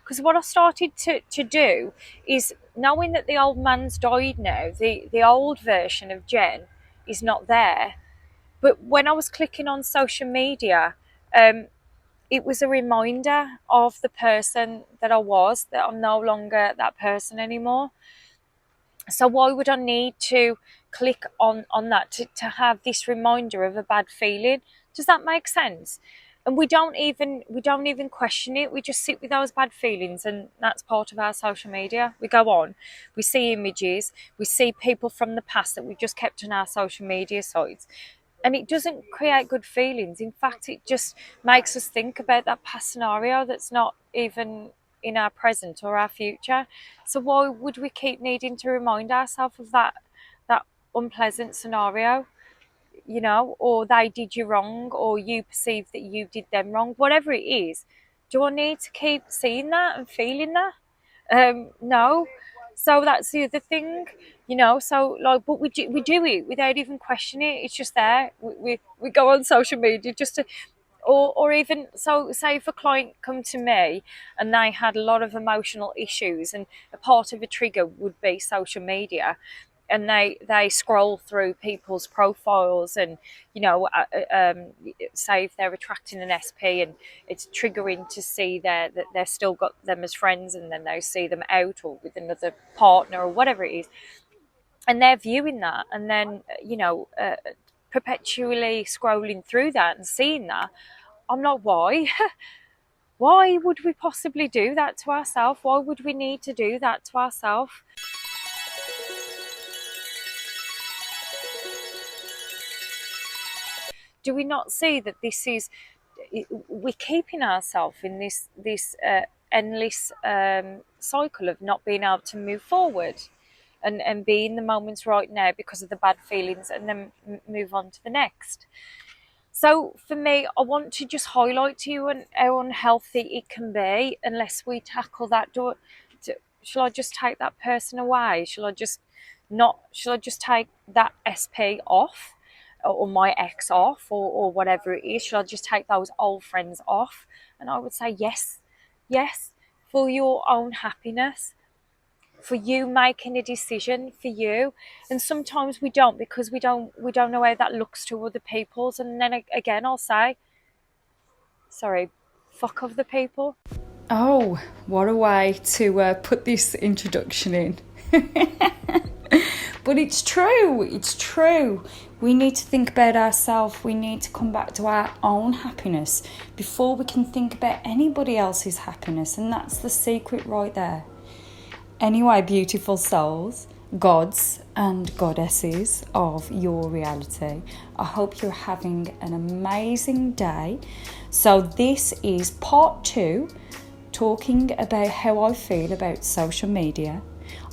Because what I started to do is, knowing that the old man's died now, the old version of Jen is not there. But when I was clicking on social media, it was a reminder of the person that I was, that I'm no longer that person anymore. So why would I need to click on that to have this reminder of a bad feeling? Does that make sense? And we don't even question it. We just sit with those bad feelings, and that's part of our social media. We go on, we see images, we see people from the past that we've just kept on our social media sites, and it doesn't create good feelings. In fact, it just makes us think about that past scenario that's not even in our present or our future. So why would we keep needing to remind ourselves of that unpleasant scenario, or they did you wrong, or you perceived that you did them wrong, whatever it is? Do I need to keep seeing that and feeling that? No. So that's the other thing, So like, but we do it without even questioning it. It's just there. We go on social media just to, or even so. Say if a client come to me and they had a lot of emotional issues, and a part of a trigger would be social media, and they scroll through people's profiles, and say if they're attracting an SP, and it's triggering to see that they're still got them as friends, and then they see them out or with another partner or whatever it is, and they're viewing that, and then perpetually scrolling through that and seeing that. I'm not, why? Why would we possibly do that to ourselves? Why would we need to do that to ourselves? Do we not see that this is, we're keeping ourselves in this endless cycle of not being able to move forward, and be in the moments right now because of the bad feelings, and then move on to the next. So for me, I want to just highlight to you how unhealthy it can be unless we tackle that. Shall I just take that person away? Shall I just not? Shall I just take that SP off, or my ex off, or whatever it is? Shall I just take those old friends off? And I would say yes, yes, for your own happiness, for you making a decision for you. And sometimes we don't, because we don't know how that looks to other people's. And then again, I'll say, sorry, fuck other people. Oh, what a way to put this introduction in. But it's true, it's true. We need to think about ourselves. We need to come back to our own happiness before we can think about anybody else's happiness. And that's the secret right there. Anyway, beautiful souls, gods and goddesses of your reality, I hope you're having an amazing day. So this is part 2, talking about how I feel about social media.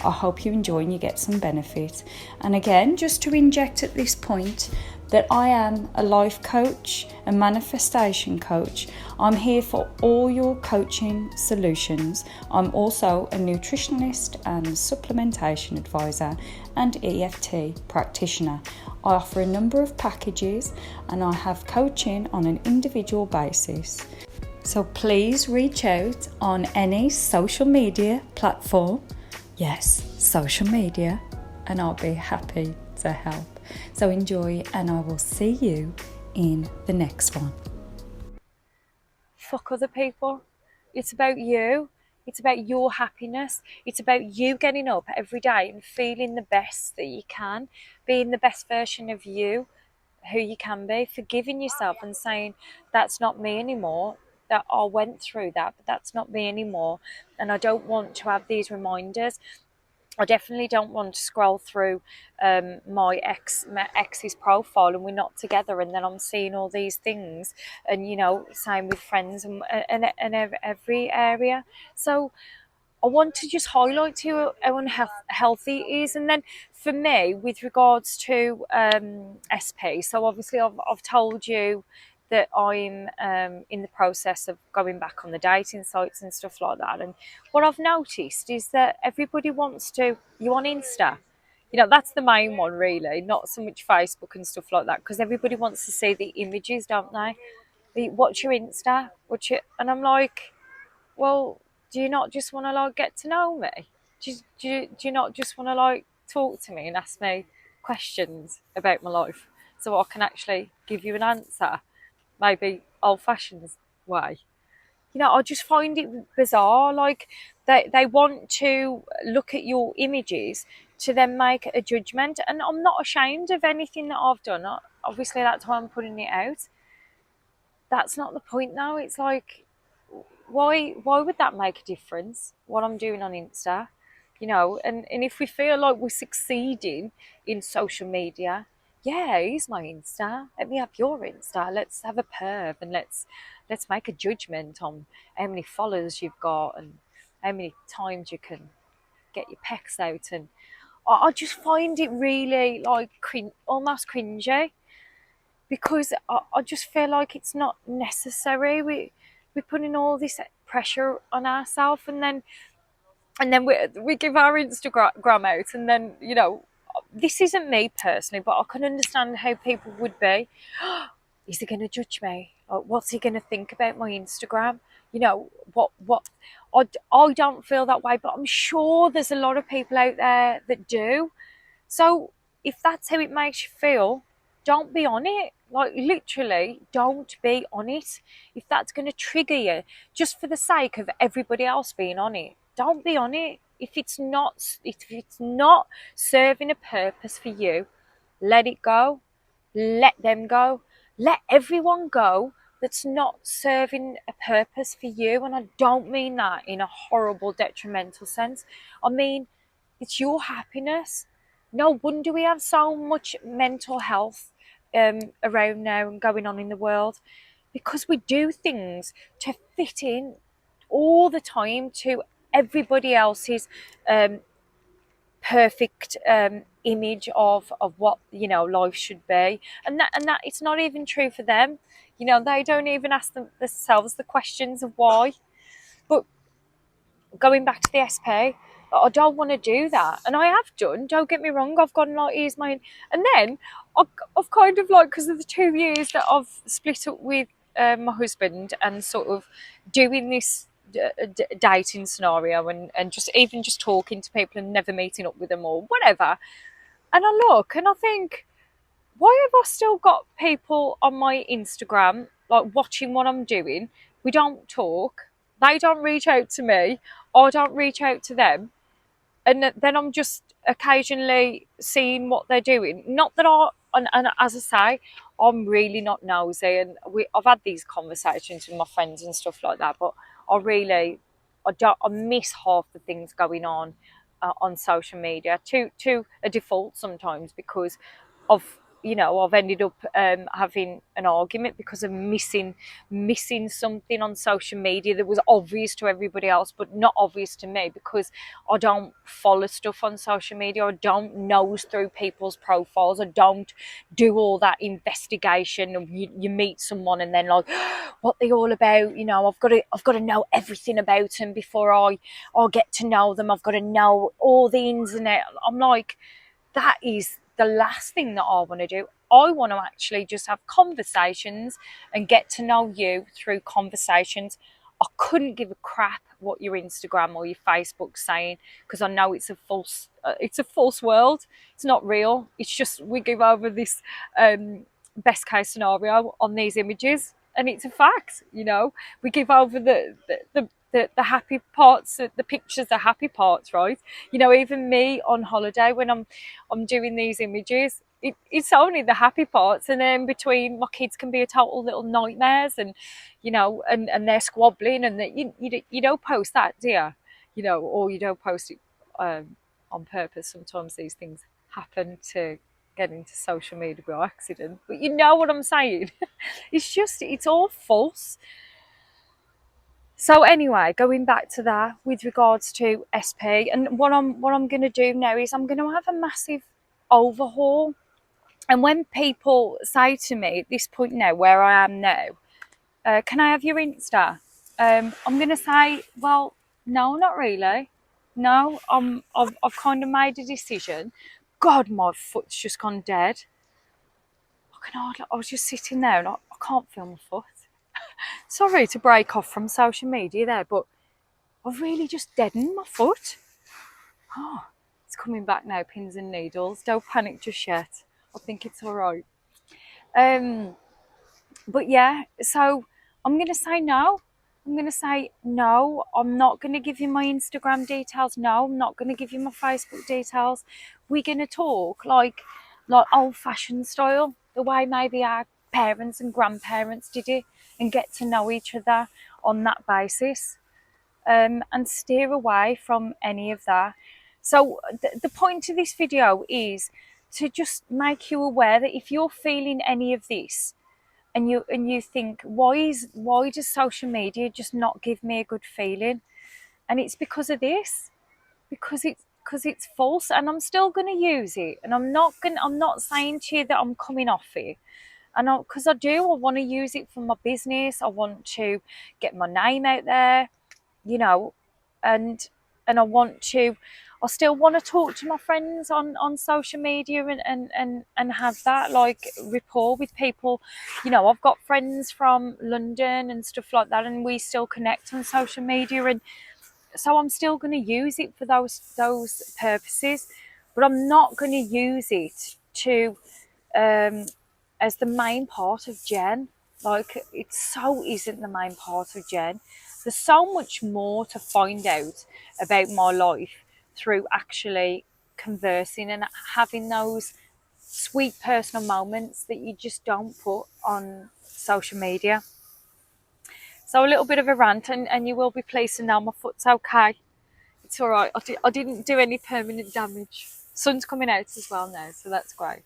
I hope you enjoy and you get some benefit. And again, just to inject at this point, that I am a life coach, a manifestation coach. I'm here for all your coaching solutions. I'm also a nutritionist and supplementation advisor and EFT practitioner. I offer a number of packages, and I have coaching on an individual basis. So please reach out on any social media platform. Yes, social media, and I'll be happy to help. So enjoy, and I will see you in the next one. Fuck other people. It's about you. It's about your happiness. It's about you getting up every day and feeling the best that you can, being the best version of you, who you can be, forgiving yourself and saying, that's not me anymore, that I went through that, but that's not me anymore. And I don't want to have these reminders. I definitely don't want to scroll through my ex's profile, and we're not together, and then I'm seeing all these things, and same with friends, and every area. So I want to just highlight to you how unhealthy it is. And then for me, with regards to SP, so obviously I've told you that I'm in the process of going back on the dating sites and stuff like that. And what I've noticed is that everybody wants to, you on Insta, that's the main one really, not so much Facebook and stuff like that, because everybody wants to see the images, don't they? What's your Insta? And I'm like, well, do you not just want to like get to know me? Do you not just want to like talk to me and ask me questions about my life so I can actually give you an answer, maybe old fashioned way? I just find it bizarre. Like they want to look at your images to then make a judgment, and I'm not ashamed of anything that I've done. Obviously, that's why I'm putting it out. That's not the point now. It's like, why would that make a difference? What I'm doing on Insta, and if we feel like we're succeeding in social media, yeah, here's my Insta. Let me have your Insta. Let's have a perv and let's make a judgment on how many followers you've got and how many times you can get your pecs out. And I just find it really like almost cringy, because I just feel like it's not necessary. We're putting all this pressure on ourselves, and then we give our Instagram out, and then this isn't me personally, but I can understand how people would be. Is he going to judge me? Or what's he going to think about my Instagram? What? I don't feel that way, but I'm sure there's a lot of people out there that do. So if that's how it makes you feel, don't be on it. Like, literally, don't be on it. If that's going to trigger you, just for the sake of everybody else being on it, don't be on it. If it's not serving a purpose for you, let it go. Let them go. Let everyone go that's not serving a purpose for you. And I don't mean that in a horrible, detrimental sense. I mean, it's your happiness. No wonder we have so much mental health around now and going on in the world, because we do things to fit in all the time to everybody else's perfect image of what life should be, and that it's not even true for them. They don't even ask themselves the questions of why. But going back to the SP, I don't want to do that, and I have done. Don't get me wrong. I've gone like, here's my, and then I've kind of like, because of the 2 years that I've split up with my husband and sort of doing this dating scenario, and just talking to people and never meeting up with them or whatever. And I look and I think, why have I still got people on my Instagram like watching what I'm doing? We don't talk. They don't reach out to me. I don't reach out to them. And then I'm just occasionally seeing what they're doing. Not that and as I say, I'm really not nosy, and I've had these conversations with my friends and stuff like that. But I really, I miss half the things going on social media to a default sometimes, because I've ended up having an argument because of missing something on social media that was obvious to everybody else but not obvious to me, because I don't follow stuff on social media. I don't nose through people's profiles. I don't do all that investigation of you meet someone and then like, what they all about. I've got to know everything about them before I get to know them. I've got to know all the ins and outs. I'm like, that is the last thing that I want to do. I want to actually just have conversations and get to know you through conversations. I couldn't give a crap what your Instagram or your Facebook's saying, because I know it's a false world. It's not real. It's just we give over this best case scenario on these images, and it's a fact. We give over the happy parts, the pictures, the happy parts, right? Even me on holiday, when I'm doing these images, it's only the happy parts, and then between, my kids can be a total little nightmares, and they're squabbling, and you don't post that, do you? Or you don't post it on purpose. Sometimes these things happen to get into social media by accident, but you know what I'm saying. It's all false. So anyway, going back to that with regards to SP, and what I'm going to do now is I'm going to have a massive overhaul. And when people say to me at this point now, where I am now, can I have your Insta? I'm going to say, well, no, not really. No, I've kind of made a decision. God, my foot's just gone dead. I was just sitting there and I can't feel my foot. Sorry to break off from social media there, but I've really just deadened my foot. Oh, it's coming back now, pins and needles. Don't panic just yet. I think it's all right. But yeah, so I'm going to say no. I'm going to say no. I'm not going to give you my Instagram details. No, I'm not going to give you my Facebook details. We're going to talk like old-fashioned style, the way maybe our parents and grandparents did it, and get to know each other on that basis, and steer away from any of that. So the point of this video is to just make you aware that if you're feeling any of this, and you think, why does social media just not give me a good feeling? And it's because of this, because it's false, and I'm still going to use it, and I'm not saying to you that I'm coming off it, and because I want to use it for my business. I want to get my name out there, you know, and I still want to talk to my friends on social media, and have that like rapport with people. I've got friends from London and stuff like that, and we still connect on social media, and so I'm still going to use it for those purposes, but I'm not going to use it to um, as the main part of Jen. Like, it so isn't the main part of Jen. There's so much more to find out about my life through actually conversing and having those sweet personal moments that you just don't put on social media. So a little bit of a rant, and you will be pleased to know my foot's okay. It's all right. I didn't do any permanent damage. Sun's coming out as well now, so that's great.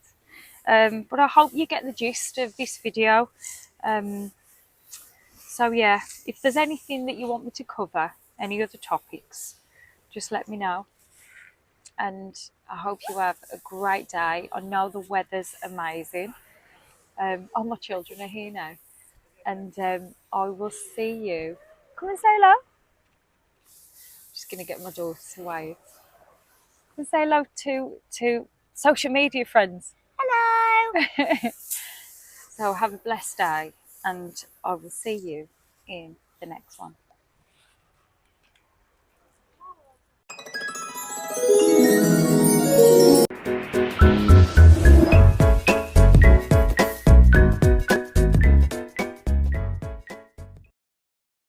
But I hope you get the gist of this video. So yeah, if there's anything that you want me to cover, any other topics, just let me know. And I hope you have a great day. I know the weather's amazing. All my children are here now. And I will see you. Come and say hello. Just going to get my daughter to wave. Come and say hello to social media friends. Hello. So have a blessed day, and I will see you in the next one.